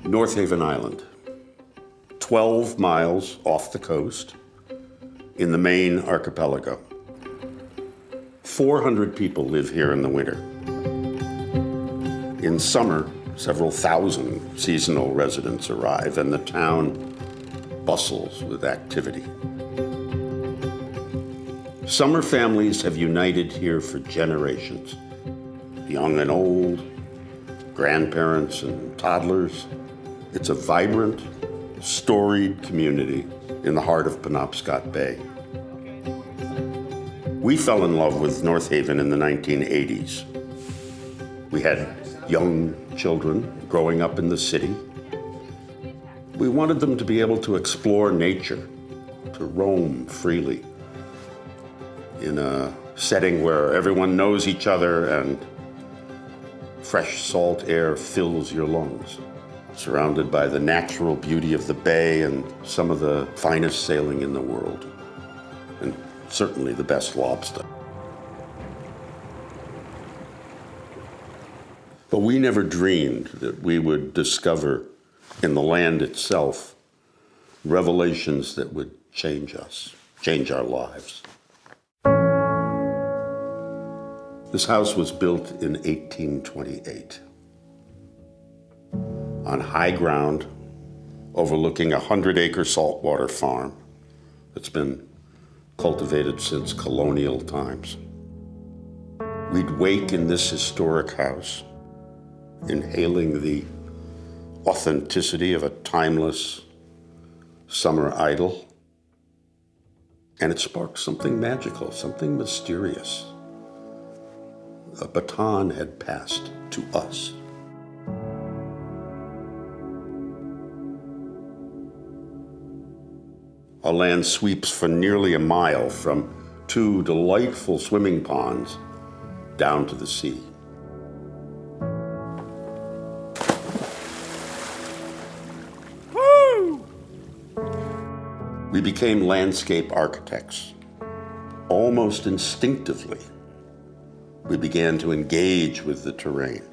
North Haven Island, 12 miles off the coast in the Maine archipelago. 400 people live here in the winter. In summer, several thousand seasonal residents arrive, and the town bustles with activity. Summer families have united here for generations, young and old, grandparents and toddlers. It's a vibrant, storied community in the heart of Penobscot Bay. We fell in love with North Haven in the 1980s. We had young children growing up in the city. We wanted them to be able to explore nature, to roam freely in a setting where everyone knows each other and fresh salt air fills your lungs, surrounded by the natural beauty of the bay and some of the finest sailing in the world, and certainly the best lobster. But we never dreamed that we would discover in the land itself revelations that would change us, change our lives. This house was built in 1828 on high ground overlooking a 100-acre saltwater farm that's been cultivated since colonial times. We'd wake in this historic house, inhaling the authenticity of a timeless summer idyll, and it sparked something magical, something mysterious. A baton had passed to us. Our land sweeps for nearly a mile from 2 delightful swimming ponds down to the sea. Woo! We became landscape architects. Almost instinctively, we began to engage with the terrain,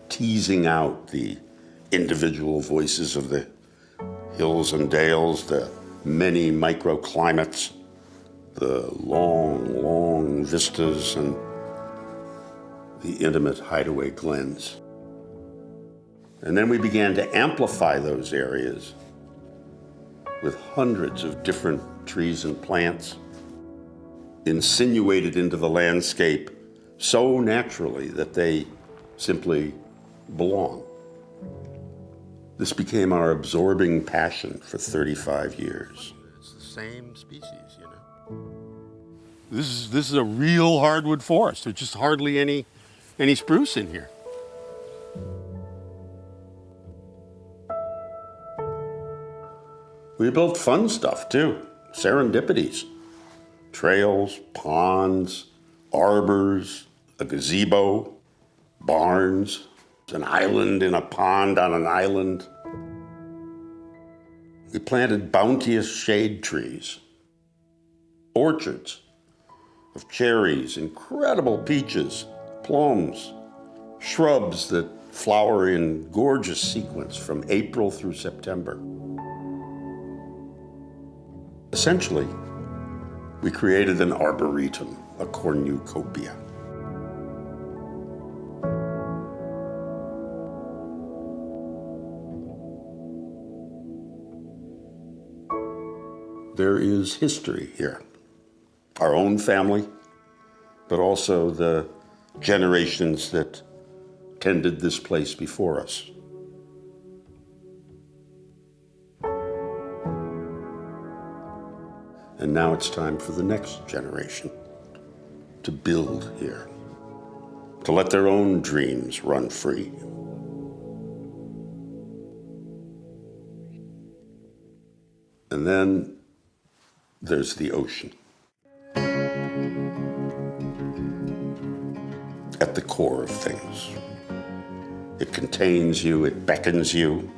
teasing out the individual voices of the hills and dales, the many microclimates, the long, long vistas, and the intimate hideaway glens. And then we began to amplify those areas with hundreds of different trees and plants, insinuated into the landscape so naturally that they simply belong. This became our absorbing passion for 35 years. It's the same species, you know. This is a real hardwood forest. There's just hardly any spruce in here. We built fun stuff too, serendipities, trails, ponds, arbors, a gazebo, barns, an island in a pond on an island. We planted bounteous shade trees, orchards of cherries, incredible peaches, plums, shrubs that flower in gorgeous sequence from April through September. Essentially, we created an arboretum, a cornucopia. There is history here. Our own family, but also the generations that tended this place before us. And now it's time for the next generation to build here, to let their own dreams run free. And then there's the ocean. At the core of things. It contains you, it beckons you.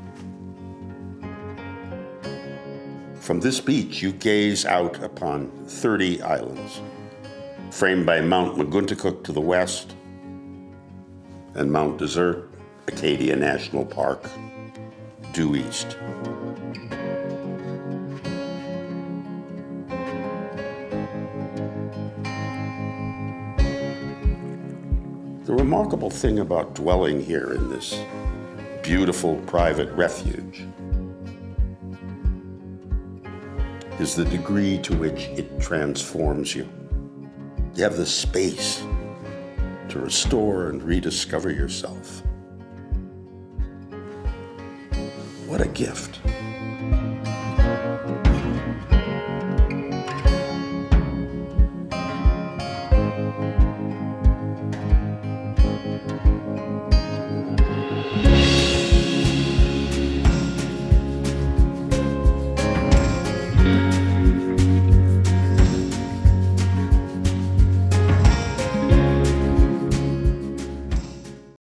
From this beach, you gaze out upon 30 islands, framed by Mount Maguntacook to the west and Mount Desert, Acadia National Park, due east. The remarkable thing about dwelling here in this beautiful private refuge is the degree to which it transforms you. You have the space to restore and rediscover yourself. What a gift.